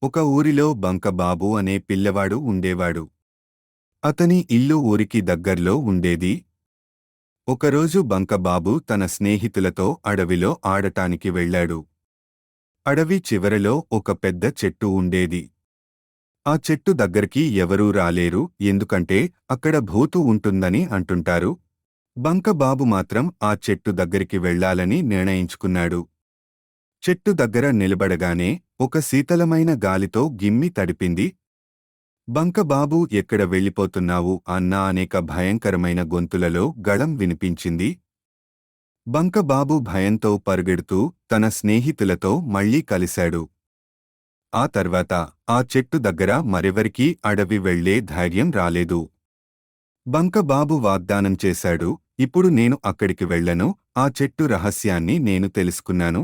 ఒక ఊరిలో బంకబాబు అనే పిల్లవాడు ఉండేవాడు. అతని ఇల్లు ఊరికి దగ్గర్లో ఉండేది. ఒకరోజు బంకబాబు తన స్నేహితులతో అడవిలో ఆడటానికి వెళ్ళాడు. అడవి చివరలో ఒక పెద్ద చెట్టు ఉండేది. ఆ చెట్టు దగ్గరికి ఎవరూ రాలేరు, ఎందుకంటే అక్కడ భూతు ఉంటుందని అంటుంటారు. బంకబాబు మాత్రం ఆ చెట్టు దగ్గరికి వెళ్ళాలని నిర్ణయించుకున్నాడు. చెట్టు దగ్గర నిలబడగానే ఒక శీతలమైన గాలితో గిమ్మి తడిపింది. బంకబాబు ఎక్కడ వెళ్ళిపోతున్నావు అన్న అనేక భయంకరమైన గొంతులలో గళం వినిపించింది. బంకబాబు భయంతో పరుగెడుతూ తన స్నేహితులతో మళ్లీ కలిశాడు. ఆ తర్వాత ఆ చెట్టు దగ్గర మరెవరికీ అడవి వెళ్లే ధైర్యం రాలేదు. బంకబాబు వాగ్దానం చేశాడు, ఇప్పుడు నేను అక్కడికి వెళ్ళను, ఆ చెట్టు రహస్యాన్ని నేను తెలుసుకున్నాను.